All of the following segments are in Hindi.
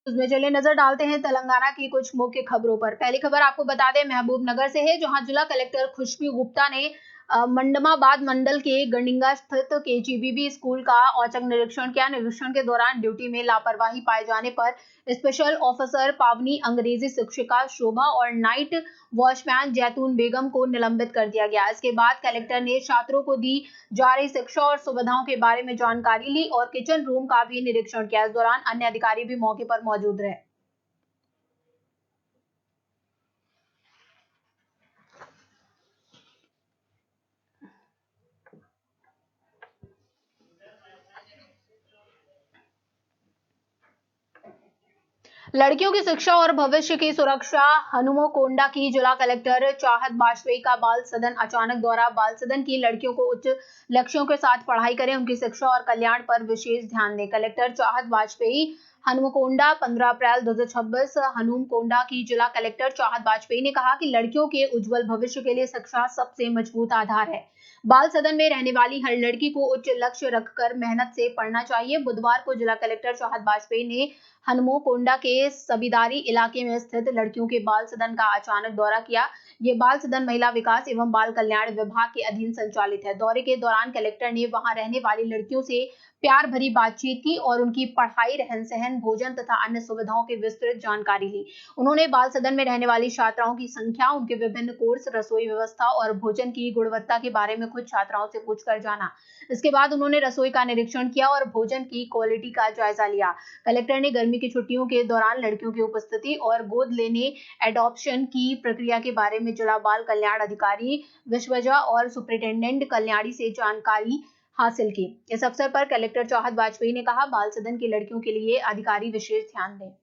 उसमें चलिए नजर डालते हैं तेलंगाना की कुछ मुख्य खबरों पर। पहली खबर आपको बता दें महबूब नगर से है, जहां जिला कलेक्टर खुशबू गुप्ता ने मंडमाबाद मंडल के गंडिंगा स्थित केजीबीवी स्कूल का औचक निरीक्षण किया। निरीक्षण के दौरान ड्यूटी में लापरवाही पाए जाने पर स्पेशल ऑफिसर पावनी, अंग्रेजी शिक्षिका शोभा और नाइट वॉचमैन जैतून बेगम को निलंबित कर दिया गया। इसके बाद कलेक्टर ने छात्रों को दी जा रही शिक्षा और सुविधाओं के बारे में जानकारी ली और किचन रूम का भी निरीक्षण किया। इस दौरान अन्य अधिकारी भी मौके पर मौजूद रहे। लड़कियों की शिक्षा और भविष्य की सुरक्षा हनुमकोंडा की जिला कलेक्टर चाहत बाजपेयी का बाल सदन अचानक दौरा। बाल सदन की लड़कियों को उच्च लक्ष्यों के साथ पढ़ाई करें, उनकी शिक्षा और कल्याण पर विशेष ध्यान दें। कलेक्टर चाहत बाजपेयी हनुमकोंडा 15 अप्रैल 2026। हनुमकोंडा की जिला कलेक्टर चाहत बाजपेयी ने कहा कि लड़कियों के उज्जवल भविष्य के लिए शिक्षा सबसे मजबूत आधार है। बाल सदन में रहने वाली हर लड़की को उच्च लक्ष्य रखकर मेहनत से पढ़ना चाहिए। बुधवार को जिला कलेक्टर चाहत बाजपेयी ने हनुमकोंडा के सबीदारी इलाके में स्थित लड़कियों के बाल सदन का अचानक दौरा किया। ये बाल सदन महिला विकास एवं बाल कल्याण विभाग के अधीन संचालित है। दौरे के दौरान कलेक्टर ने वहां रहने वाली लड़कियों से प्यार भरी बातचीत की और उनकी पढ़ाई, रहन सहन, भोजन तथा अन्य सुविधाओं की विस्तृत जानकारी ली। उन्होंने बाल सदन में रहने वाली छात्राओं की संख्या, उनके विभिन्न कोर्स, रसोई व्यवस्था और भोजन की गुणवत्ता के बारे में खुद छात्राओं से पूछकर जाना। इसके बाद उन्होंने रसोई का निरीक्षण किया और भोजन की क्वालिटी का जायजा लिया। कलेक्टर ने गर्मी की छुट्टियों के दौरान लड़कियों की उपस्थिति और गोद लेने, एडॉप्शन की प्रक्रिया के बारे में जिला बाल कल्याण अधिकारी विश्वजा और सुपरिटेंडेंट कल्याणी से जानकारी हासिल की। इस अवसर पर कलेक्टर चाहत बाजपेयी ने कहा, बाल सदन की लड़कियों के लिए अधिकारी विशेष ध्यान दें।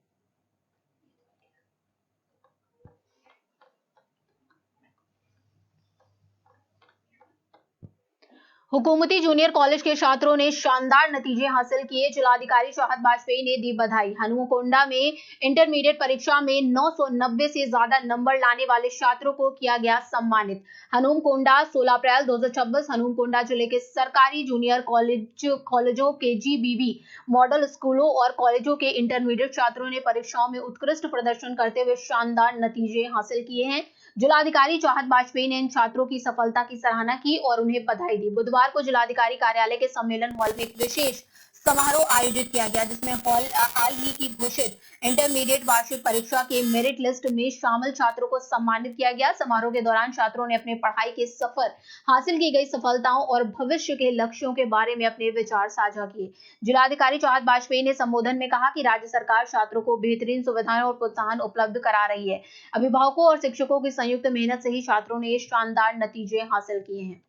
हुकूमती जूनियर कॉलेज के छात्रों ने शानदार नतीजे हासिल किए। जिलाधिकारी चाहत बाजपेयी ने दी बधाई। हनुमकोंडा में इंटरमीडिएट परीक्षा में 990 से ज्यादा नंबर लाने वाले छात्रों को किया गया सम्मानित। हनुमकोंडा 16 अप्रैल 2026। हनुमकोंडा जिले के सरकारी जूनियर कॉलेजों के जीबीवी मॉडल स्कूलों और कॉलेजों के इंटरमीडिएट छात्रों ने परीक्षाओं में उत्कृष्ट प्रदर्शन करते हुए शानदार नतीजे हासिल किए हैं। जिलाधिकारी चाहत बाजपेयी ने इन छात्रों की सफलता की सराहना की और उन्हें बधाई दी। बुधवार को जिलाधिकारी कार्यालय के सम्मेलन हॉल में एक विशेष समारोह आयोजित किया गया, जिसमें हाल ही की घोषित इंटरमीडिएट वार्षिक परीक्षा के मेरिट लिस्ट में शामिल छात्रों को सम्मानित किया गया। समारोह के दौरान छात्रों ने अपने पढ़ाई के सफर, हासिल की गई सफलताओं और भविष्य के लक्ष्यों के बारे में अपने विचार साझा किए। जिलाधिकारी चाहत बाजपेयी ने संबोधन में कहा कि राज्य सरकार छात्रों को बेहतरीन सुविधाएं और प्रोत्साहन उपलब्ध करा रही है। अभिभावकों और शिक्षकों की संयुक्त मेहनत से ही छात्रों ने शानदार नतीजे हासिल किए हैं।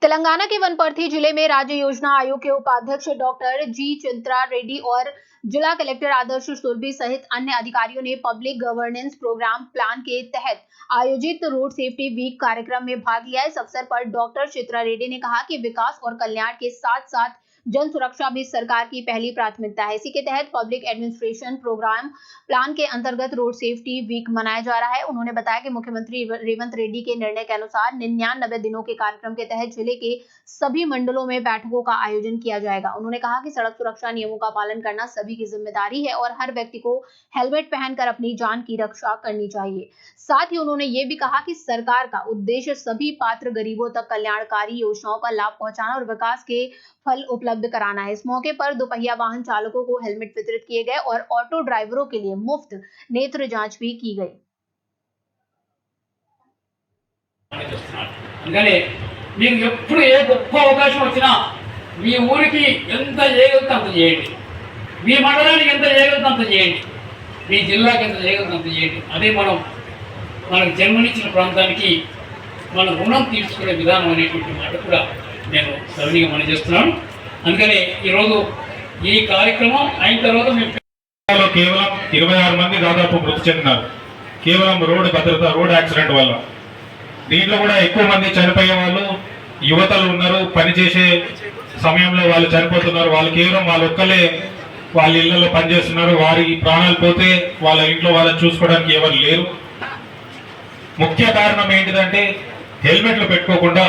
तेलंगाना के वनपर्थी जिले में राज्य योजना आयोग के उपाध्यक्ष डॉक्टर जी चित्रा रेड्डी और जिला कलेक्टर आदर्श सुरभि सहित अन्य अधिकारियों ने पब्लिक गवर्नेंस प्रोग्राम प्लान के तहत आयोजित रोड सेफ्टी वीक कार्यक्रम में भाग लिया। इस अवसर पर डॉक्टर चित्रा रेड्डी ने कहा कि विकास और कल्याण के साथ साथ जन सुरक्षा भी सरकार की पहली प्राथमिकता है। इसी के तहत पब्लिक एडमिनिस्ट्रेशन प्रोग्राम प्लान के अंतर्गत रोड सेफ्टी वीक मनाया जा रहा है। उन्होंने बताया कि मुख्यमंत्री रेवंत रेड्डी के निर्णय के अनुसार 99 दिनों के कार्यक्रम के तहत जिले के सभी मंडलों में बैठकों का आयोजन किया जाएगा। उन्होंने कहा कि सड़क सुरक्षा नियमों का पालन करना सभी की जिम्मेदारी है और हर व्यक्ति को हेलमेट पहनकर अपनी जान की रक्षा करनी चाहिए। साथ ही उन्होंने ये भी कहा कि सरकार का उद्देश्य सभी पात्र गरीबों तक कल्याणकारी योजनाओं का लाभ पहुंचाना और विकास के फल उपलब्ध कराना है। इस मौके पर दोपहिया वाहन चालकों को हेलमेट वितरित किए गए और ऑटो ड्राइवरों के लिए मुफ्त नेत्र जांच भी की गई। మీకు ఎప్పుడు ఏ గొప్ప అవకాశం వచ్చినా మీ ఊరికి ఎంత చేయగలుగుతా అంత చేయండి, మీ మండలానికి ఎంత చేయగలుగుతా అంత చేయండి, మీ జిల్లాకి ఎంత చేయగలుగుతా అంత చేయండి. అదే మనకు జన్మనిచ్చిన ప్రాంతానికి మన రుణం తీర్చుకునే విధానం అనేటువంటి మాట కూడా నేను సవినీగా మనం చేస్తున్నాను. అందుకనే ఈరోజు ఈ కార్యక్రమం అయిన తర్వాత మేము కేవలం 26 మంది దాదాపు మృతి చెందినారు కేవలం రోడ్డు భద్రత రోడ్ యాక్సిడెంట్ వల్ల. దీంట్లో కూడా ఎక్కువ మంది చనిపోయే వాళ్ళు యువతలు ఉన్నారు. పనిచేసే సమయంలో వాళ్ళు చనిపోతున్నారు. వాళ్ళు కేవలం వాళ్ళు ఒక్కలే వాళ్ళ ఇళ్లలో పనిచేస్తున్నారు. వారి ప్రాణాలు పోతే వాళ్ళ ఇంట్లో వాళ్ళని చూసుకోవడానికి ఎవరు లేరు. ముఖ్య కారణం ఏంటిదంటే హెల్మెట్లు పెట్టుకోకుండా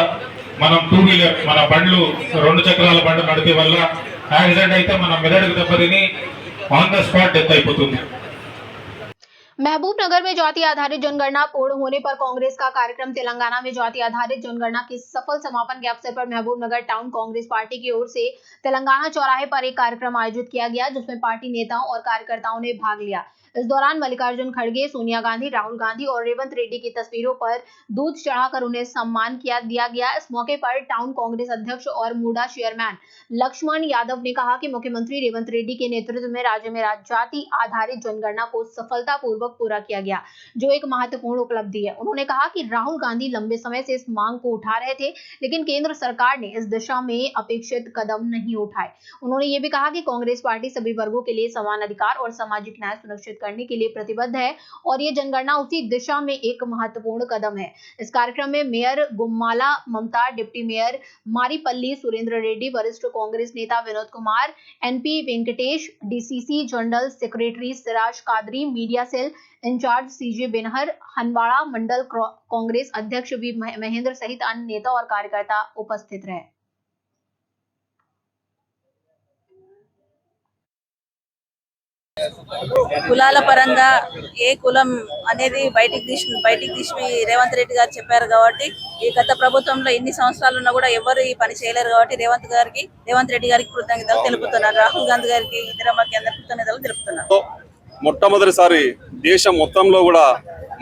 మనం 2 వీలర్ మన బండ్లు 2 చక్రాల బండ్లు నడిపే వల్ల యాక్సిడెంట్ అయితే మన మెదడుకు దెబ్బతిని ऑन द स्पॉट डेथ అయిపోతుంది. महबूबनगर में जाति आधारित जनगणना पूर्ण होने पर कांग्रेस का कार्यक्रम। तेलंगाना में जाति आधारित जनगणना के सफल समापन के अवसर पर महबूबनगर टाउन कांग्रेस पार्टी की ओर से तेलंगाना चौराहे पर एक कार्यक्रम आयोजित किया गया, जिसमें पार्टी नेताओं और कार्यकर्ताओं ने भाग लिया। इस दौरान मल्लिकार्जुन खड़गे, सोनिया गांधी, राहुल गांधी और रेवंत रेड्डी की तस्वीरों पर दूध चढ़ाकर उन्हें सम्मान दिया गया। इस मौके पर टाउन कांग्रेस अध्यक्ष और मूडा चेयरमैन लक्ष्मण यादव ने कहा कि मुख्यमंत्री रेवंत रेड्डी के नेतृत्व में राज्य में जाति आधारित जनगणना को सफलतापूर्वक पूरा किया गया, जो एक महत्वपूर्ण उपलब्धि है। उन्होंने कहा कि राहुल गांधी लंबे समय से इस मांग को उठा रहे थे, लेकिन केंद्र सरकार ने इस दिशा में अपेक्षित कदम नहीं उठाए। उन्होंने ये भी कहा कि कांग्रेस पार्टी सभी वर्गों के लिए समान अधिकार और सामाजिक न्याय सुनिश्चित करने के लिए प्रतिबद्ध है और ये जनगणना उसी दिशा में एक महत्वपूर्ण कदम है। इस कार्यक्रम में mayor Gummala Mamata, deputy mayor Maripalli Surendra Reddy, वरिष्ठ कांग्रेस नेता Vinod Kumar, NP Venkatesh, DCC general secretary Siraj Qadri, media cell incharge CJ Benhur, Hanwada mandal Congress अध्यक्ष वी महेंद्र सहित अन्य नेता और कार्यकर्ता उपस्थित रहे। కులాల పరంగా ఏ కులం అనేది బయటికి తీసి రేవంత్ రెడ్డి గారు చెప్పారు కాబట్టి ఈ గత ప్రభుత్వంలో ఎన్ని సంవత్సరాలు ఉన్నా కూడా ఎవరు ఈ పని చేయలేరు కాబట్టి రేవంత్ రెడ్డి గారికి కృతజ్ఞతలు తెలుపుతున్నారు. రాహుల్ గాంధీ గారికి ఇందిరమ్మకి అందరికీ కృతజ్ఞతలు తెలుపుతున్నారు. మొట్టమొదటిసారి దేశం మొత్తంలో కూడా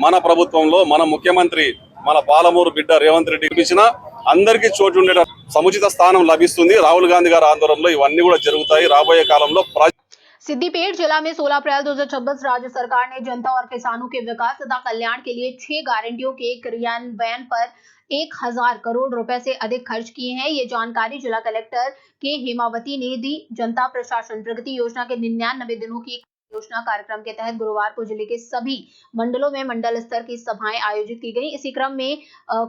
మన ప్రభుత్వంలో మన ముఖ్యమంత్రి మన పాలమూరు బిడ్డ రేవంత్ రెడ్డి ఇచ్చిన అందరికీ చోటు ఉండే సముచిత స్థానం లభిస్తుంది. రాహుల్ గాంధీ గారి ఆందోళనలో ఇవన్నీ కూడా జరుగుతాయి. రాబోయే కాలంలో सिद्दीपेट जिला में 16 अप्रैल 2026 राज्य सरकार ने जनता और किसानों के विकास तथा कल्याण के लिए 6 गारंटियों के क्रियान्वयन पर 1000 करोड़ रुपए से अधिक खर्च किए हैं। ये जानकारी जिला कलेक्टर के हेमावती ने दी। जनता प्रशासन प्रगति योजना के 99 दिनों की योजना कार्यक्रम के तहत गुरुवार को जिले के सभी मंडलों में मंडल स्तर की सभाएं आयोजित की गई। इसी क्रम में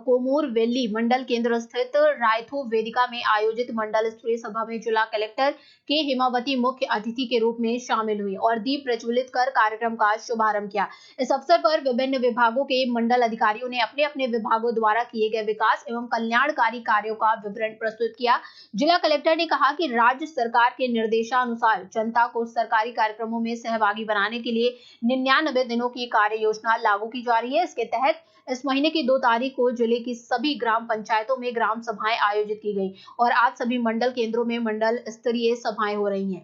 कोमूर वेली मंडल केंद्र स्थित रायथू वेदिका में आयोजित मंडल स्तरीय सभा में जिला कलेक्टर के हेमावती मुख्य अतिथि के रूप में शामिल हुई और दीप प्रज्वलित कर कार्यक्रम का शुभारंभ किया। इस अवसर पर विभिन्न विभागों के मंडल अधिकारियों ने अपने अपने विभागों द्वारा किए गए विकास एवं कल्याणकारी कार्यों का विवरण प्रस्तुत किया। जिला कलेक्टर ने कहा कि राज्य सरकार के निर्देशानुसार जनता को सरकारी कार्यक्रमों में सहभागी बनाने के लिए 99 दिनों की कार्य योजना लागू की जा रही है। इसके तहत इस महीने की 2 तारीख को जिले की सभी ग्राम पंचायतों में ग्राम सभाएं आयोजित की गई और आज सभी मंडल केंद्रों में मंडल स्तरीय सभाएं हो रही हैं।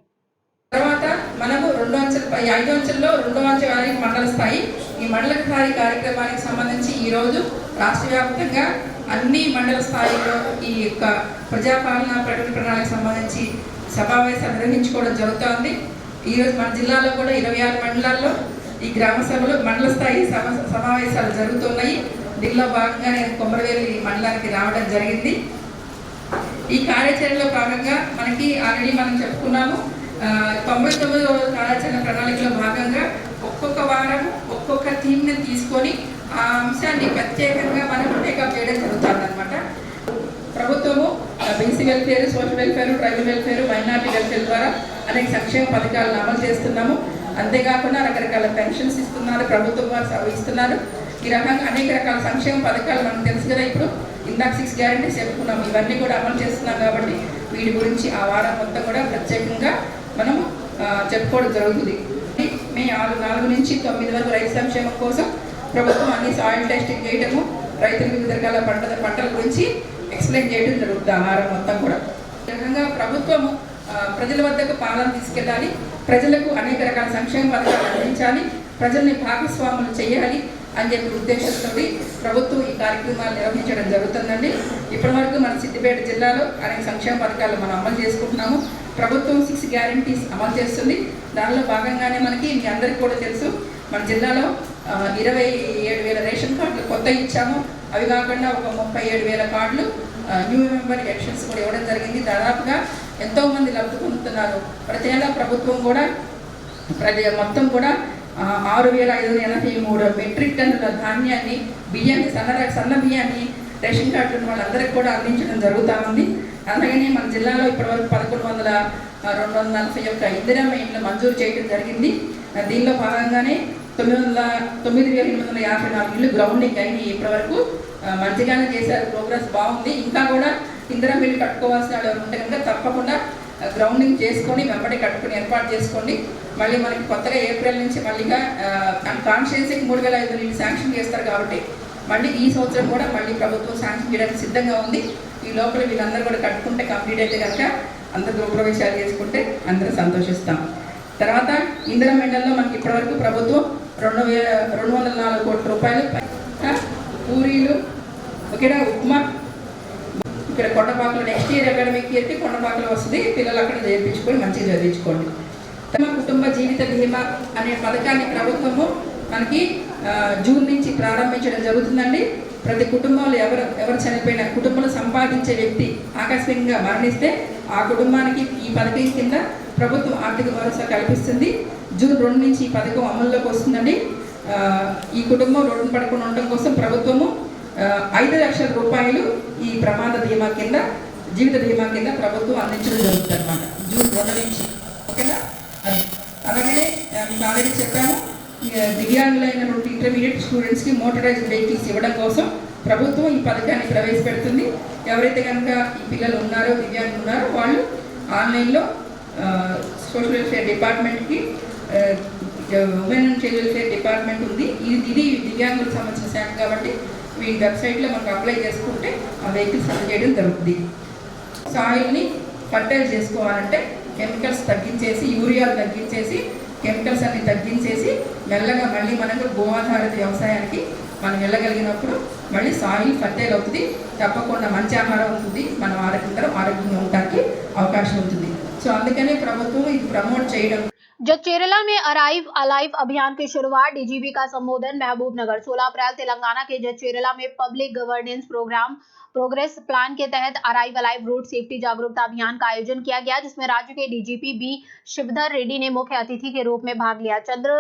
తర్వాత మనము 5 అంచెల్లో 2వ అంచె వారికి మండల స్థాయి ఈ మండల స్థాయి కార్యక్రమానికి సంబంధించి ఈ రోజు రాష్ట్ర వ్యాప్తంగా అన్ని మండల స్థాయిలో ఈ యొక్క ప్రజాపాలన ప్రకటన ప్రణాళికకు సంబంధించి సమావేశాలు నిర్వహించుకోవడం జరుగుతోంది. ఈ రోజు మన జిల్లాలో కూడా 26 మండలాల్లో ఈ గ్రామ సభలు మండల స్థాయి సమావేశాలు జరుగుతున్నాయి. దీనిలో భాగంగా నేను కొమ్మరవేలి మండలానికి రావడం జరిగింది. ఈ కార్యాచరణలో భాగంగా మనకి ఆల్రెడీ మనం చెప్పుకున్నాము 99వ కార్యాచరణ ప్రణాళికలో భాగంగా ఒక్కొక్క వారం ఒక్కొక్క థీమ్ని తీసుకొని ఆ అంశాన్ని ప్రత్యేకంగా మనం టేకప్ చేయడం జరుగుతుంది అన్నమాట. ప్రభుత్వము BC welfare, social welfare, tribal welfare, minority welfare ద్వారా అనేక సంక్షేమ పథకాలను అమలు చేస్తున్నాము. అంతేకాకుండా రకరకాల పెన్షన్స్ ఇస్తున్నారు, ప్రభుత్వం వారు ఇస్తున్నారు. ఈ రకంగా అనేక రకాల సంక్షేమ పథకాలు మనకు తెలుసు కదా. ఇప్పుడు ఇందాక 6 గ్యారెంటీస్ చెప్పుకున్నాము, ఇవన్నీ కూడా అమలు చేస్తున్నాం కాబట్టి వీటి గురించి ఆ వారం మొత్తం కూడా ప్రత్యేకంగా మనము చెప్పుకోవడం జరుగుతుంది. మే 4 నుంచి 9 వరకు రైతు సంక్షేమం కోసం ప్రభుత్వం అన్ని సాయిల్ టెస్టింగ్ చేయడము, రైతులకు వివిధ రకాల పంటల గురించి ఎక్స్ప్లెయిన్ చేయడం జరుగుతుంది ఆ వారం మొత్తం కూడా. ఈ రకంగా ప్రభుత్వము ప్రజల వద్దకు పాలన తీసుకెళ్ళాలి, ప్రజలకు అనేక రకాల సంక్షేమ పథకాలు అందించాలి, ప్రజల్ని భాగస్వాములు చేయాలి అని చెప్పి ఉద్దేశంతో ప్రభుత్వం ఈ కార్యక్రమాలు నిర్వహించడం జరుగుతుందండి. ఇప్పటి వరకు మన సిద్దిపేట జిల్లాలో అనేక సంక్షేమ పథకాలు మనం అమలు చేసుకుంటున్నాము. ప్రభుత్వం 6 గ్యారెంటీస్ అమలు చేస్తుంది. దానిలో భాగంగానే మనకి మీ అందరికీ కూడా తెలుసు, మన జిల్లాలో 27,000 రేషన్ కార్డులు కొత్త ఇచ్చాము. అవి కాకుండా ఒక 37,000 కార్డులు న్యూ మెంబర్ ఎలక్షన్స్ కూడా ఇవ్వడం జరిగింది. దాదాపుగా ఎంతోమంది లబ్ధి పొందుతున్నారు. ప్రతి ఏళ్ళ ప్రభుత్వం కూడా మొత్తం కూడా 6,583 మెట్రిక్ టన్నుల ధాన్యాన్ని, బియ్యాన్ని, సన్న బియ్యాన్ని రేషన్ కార్డు ఉన్న వాళ్ళందరికీ కూడా అందించడం జరుగుతూ ఉంది. అలాగనే మన జిల్లాలో ఇప్పటివరకు 241 ఇందిరమ్మ ఇండ్లు మంజూరు చేయడం జరిగింది. దీనిలో భాగంగానే 9,854 ఇళ్ళు గ్రౌండింగ్ అయినాయి. ఇప్పటివరకు మంచిగానే చేశారు, ప్రోగ్రెస్ బాగుంది. ఇంకా కూడా ఇందిరమ్మ ఇల్లు కట్టుకోవాల్సిన వాళ్ళు ఉంటే కనుక తప్పకుండా గ్రౌండింగ్ చేసుకొని వెంబడి కట్టుకుని ఏర్పాటు చేసుకోండి. మళ్ళీ మనకి కొత్తగా ఏప్రిల్ నుంచి మళ్ళీగా కాన్స్టిట్యున్సీకి 3,500 ఇళ్ళు శాంక్షన్ చేస్తారు కాబట్టి మళ్ళీ ఈ సంవత్సరం కూడా మళ్ళీ ప్రభుత్వం శాంక్షన్ చేయడానికి సిద్ధంగా ఉంది. ఈ లోపల వీళ్ళందరూ కూడా కట్టుకుంటే కంప్లీట్ అయితే కనుక అందరూ గృహప్రవేశాలు చేసుకుంటే అందరూ సంతోషిస్తాం. తర్వాత ఇందిరమ్మ ఇళ్లలో మనకి ఇప్పటివరకు ప్రభుత్వం 204 కోట్ల రూపాయలు పూరీలు, ఓకేనా, ఉప్మా ఇక్కడ కొండపాకలో నెక్స్ట్ ఇయర్ అకాడమిక్ ఇయర్కి కొండపాకలో వస్తుంది. పిల్లలు అక్కడ చేర్పించుకొని మంచిగా చదివించుకోండి. తమ కుటుంబ జీవిత బీమా అనే పథకాన్ని ప్రభుత్వము మనకి జూన్ నుంచి ప్రారంభించడం జరుగుతుందండి. ప్రతి కుటుంబంలో ఎవరు చనిపోయిన కుటుంబంలో సంపాదించే వ్యక్తి ఆకస్మికంగా మరణిస్తే ఆ కుటుంబానికి ఈ పథకం కింద ప్రభుత్వం ఆర్థిక భరోసా కల్పిస్తుంది. జూన్ 2 నుంచి ఈ పథకం అమల్లోకి వస్తుందండి. ఈ కుటుంబం రోడ్డు పడకుండా ఉండడం కోసం ప్రభుత్వము 5 లక్షల రూపాయలు ఈ ప్రమాద బీమా కింద, జీవిత బీమా కింద ప్రభుత్వం అందించడం జరుగుతుంది అన్నమాట జూన్ 2 నుంచి, ఓకేనా. అలాగనే మీకు ఆల్రెడీ చెప్పాము, దివ్యాంగులైనటువంటి ఇంటర్మీడియట్ స్టూడెంట్స్కి మోటరైజ్డ్ వెహికల్స్ ఇవ్వడం కోసం ప్రభుత్వం ఈ పథకాన్ని ప్రవేశపెడుతుంది. ఎవరైతే కనుక ఈ పిల్లలు ఉన్నారో, దివ్యాంగులు ఉన్నారో వాళ్ళు ఆన్లైన్లో సోషల్ వెల్ఫేర్ డిపార్ట్మెంట్కి, women and child welfare department ఉంది, ఇది దివ్యాంగులకు సంబంధించిన శాఖ కాబట్టి వీళ్ళ వెబ్సైట్లో మనకు అప్లై చేసుకుంటే ఆ వెహికల్స్ అందజేయడం జరుగుతుంది. సాయిల్ని ఫర్టైల్ చేసుకోవాలంటే కెమికల్స్ తగ్గించేసి, యూరియాలు తగ్గించేసి, కెమికల్స్ అన్ని తగ్గించేసి మెల్లగా మళ్ళీ మనకు గోఆధారిత వ్యవసాయానికి మనం వెళ్ళగలిగినప్పుడు మళ్ళీ సాయిల్ ఫర్టైల్ అవుతుంది. తప్పకుండా మంచి ఆహారం ఉంటుంది, మనం ఆరోగ్యంగా ఉండడానికి అవకాశం ఉంటుంది. సో అందుకనే ప్రభుత్వం ఇది ప్రమోట్ చేయడం. जचेरला में अराइव अलाइव अभियान की शुरुआत, डीजीपी का संबोधन महबूबनगर। 16 अप्रैल तेलंगाना के जचेरला में पब्लिक गवर्नेंस प्रोग्रेस प्लान के तहत अराइव अलाइव रोड सेफ्टी जागरूकता अभियान का आयोजन किया गया, जिसमें राज्य के डीजीपी बी शिवधर रेड्डी ने मुख्य अतिथि के रूप में भाग लिया। चंद्र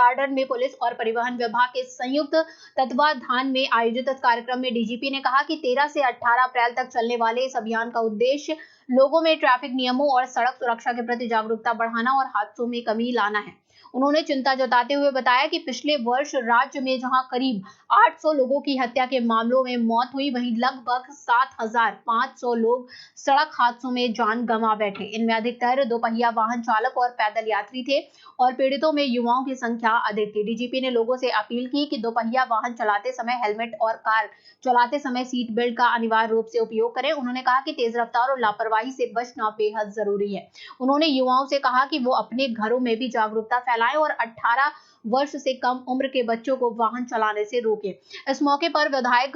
गार्डन में पुलिस और परिवहन विभाग के संयुक्त तत्वाधान में आयोजित इस कार्यक्रम में डीजीपी ने कहा कि 13 से 18 अप्रैल तक चलने वाले इस अभियान का उद्देश्य लोगों में ट्रैफिक नियमों और सड़क सुरक्षा के प्रति जागरूकता बढ़ाना और हादसों में कमी लाना है। उन्होंने चिंता जताते हुए बताया कि पिछले वर्ष राज्य में जहां करीब 800 लोगों की हत्या के मामलों में मौत हुई, वहीं लगभग 7,500 लोग सड़क हादसों में जान गंवा बैठे। इनमें अधिकतर दोपहिया वाहन चालक और पैदल यात्री थे और पीड़ितों में युवाओं की संख्या अधिक थी। डीजीपी ने लोगों से अपील की कि दोपहिया वाहन चलाते समय हेलमेट और कार चलाते समय सीट बेल्ट का अनिवार्य रूप से उपयोग करें। उन्होंने कहा कि तेज रफ्तार और लापरवाही से बचना बेहद जरूरी है। उन्होंने युवाओं से कहा कि वो अपने घरों में भी जागरूकता फैलाएं और 18 वर्ष से कम उम्र के बच्चों को वाहन चलाने से रोकें। इस मौके पर विधायक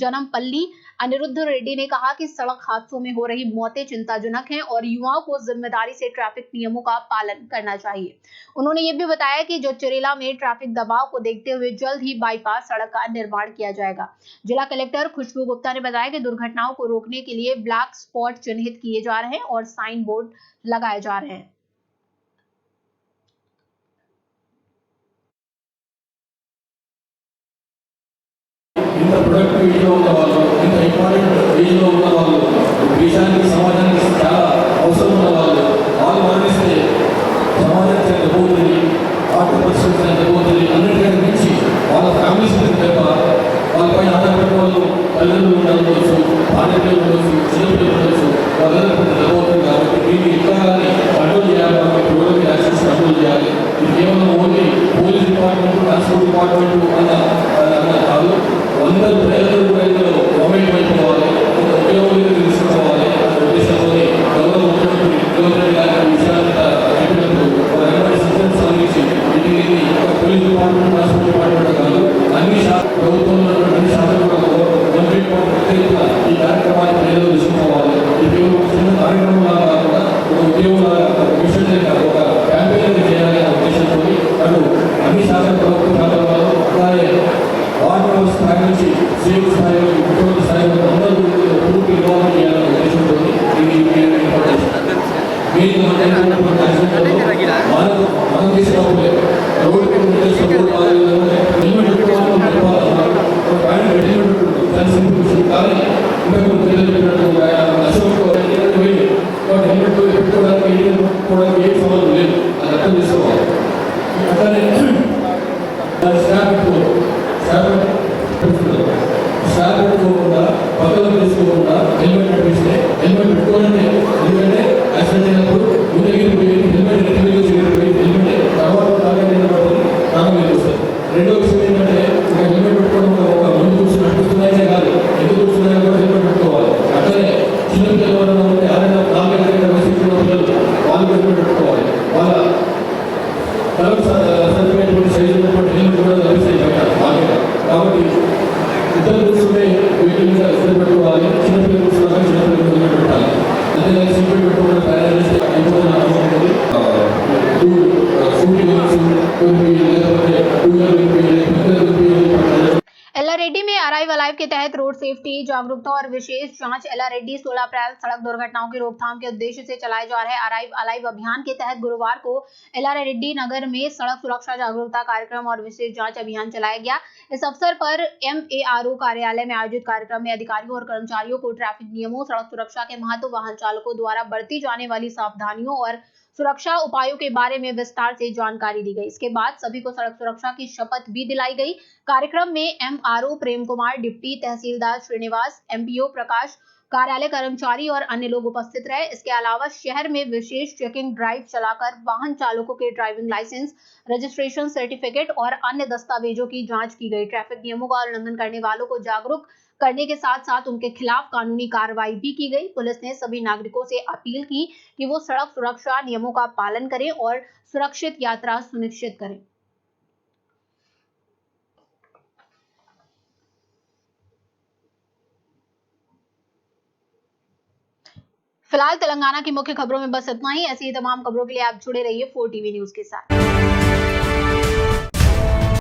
जनमपल्ली अनिरुद्ध रेड्डी ने कहा कि सड़क हादसों में हो रही मौतें चिंताजनक हैं और युवाओं को जिम्मेदारी से ट्रैफिक नियमों का पालन करना चाहिए। उन्होंने ये भी बताया कि जचेरला में ट्रैफिक दबाव को देखते हुए जल्द ही बाईपास सड़क का निर्माण किया जाएगा। जिला कलेक्टर खुशबू गुप्ता ने बताया कि दुर्घटनाओं को रोकने के लिए ब्लैक स्पॉट चिन्हित किए जा रहे हैं और साइन बोर्ड लगाए जा रहे हैं। ఇంత ప్రొడక్టివిటీలో ఉన్న వాళ్ళు, ఇంత ఇంపార్టెంట్ ఏజ్లో ఉన్న వాళ్ళు, దేశానికి సమాజానికి చాలా అవసరం ఉన్న వాళ్ళు మరణిస్తే సమాజానికి ఎంత పోతుంది, ఆర్థిక పరిస్థితి ఎంత పోతుంది అన్నిటికంటే మించి వాళ్ళ ఫ్యామిలీస్ తప్ప వాళ్ళపైన ఆధారపడిన వాళ్ళు తల్లిదండ్రులు ఉండవచ్చు, భార్యలు ఉండవచ్చు, చిన్నపిల్లలు ఉండవచ్చు, వాళ్ళందరూ పెద్ద అవుతుంది. కాబట్టి దీన్ని ఎట్లా కానీ కంట్రోల్ చేయాలి, ప్రోగ్రామ్ యాక్సెస్ కంట్రోల్ చేయాలి. ఇది కేవలం only police department, transport department అన్న కాదు, అందరూ ప్రజలు కూడా ఇందులో గవర్నమెంట్ అయిపోవాలి, ఉపయోగం తీసుకోవాలి అనే ఉద్దేశంతో గౌరవ ముఖ్యమంత్రి రేవంత్ రెడ్డి గారి విషయాలంతా చెప్పినప్పుడు ఒక సిస్టమ్స్ అందించి ఇది పోలీస్ డిపార్ట్మెంట్, ట్రాన్స్పోర్ట్ డిపార్ట్మెంట్ కాదు, అన్ని వెహికల్ మీద ఇద్దరు పెట్టుకోవాలి, చిన్నపిల్లలు కూర్చున్నాక చిన్నపిల్లలు పెట్టాలి. అంతేగాని సీట్ బెల్ట్ పెట్టుకోవడం ప్యారేజ్ అయిపోతున్న అవసరం ఉంది. స్కూటీ లేకపోతే టూ వీలర్ एलआरएडी में अराइव अलाइव के तहत रोड सेफ्टी जागरूकता और विशेष जांच एलआरएडी 16 अप्रैल सड़क दुर्घटनाओं की रोकथाम के उद्देश्य से चलाए जा रहे अराइव अलाइव अभियान के तहत गुरुवार को एलआरएडी नगर में सड़क सुरक्षा जागरूकता कार्यक्रम और विशेष जांच अभियान चलाया गया। इस अवसर पर एमएआरओ कार्यालय में आयोजित कार्यक्रम में अधिकारियों और कर्मचारियों को ट्रैफिक नियमों, सड़क सुरक्षा के महत्व, वाहन चालकों द्वारा बरती जाने वाली सावधानियों और सुरक्षा उपायों के बारे में विस्तार से जानकारी दी गई। इसके बाद सभी को सड़क सुरक्षा की शपथ भी दिलाई गई। कार्यक्रम में एमआरओ प्रेम कुमार, डिप्टी तहसीलदार श्रीनिवास, एमपीओ प्रकाश, कार्यालय कर्मचारी और अन्य लोग उपस्थित रहे। इसके अलावा शहर में विशेष चेकिंग ड्राइव चलाकर वाहन चालकों के ड्राइविंग लाइसेंस, रजिस्ट्रेशन सर्टिफिकेट और अन्य दस्तावेजों की जांच की गई। ट्रैफिक नियमों का उल्लंघन करने वालों को जागरूक करने के साथ साथ उनके खिलाफ कानूनी कार्रवाई भी की गई। पुलिस ने सभी नागरिकों से अपील की कि वो सड़क सुरक्षा नियमों का पालन करें और सुरक्षित यात्रा सुनिश्चित करें। फिलहाल तेलंगाना की मुख्य खबरों में बस इतना ही। ऐसी ही तमाम खबरों के लिए आप जुड़े रहिए 4 टीवी न्यूज के साथ।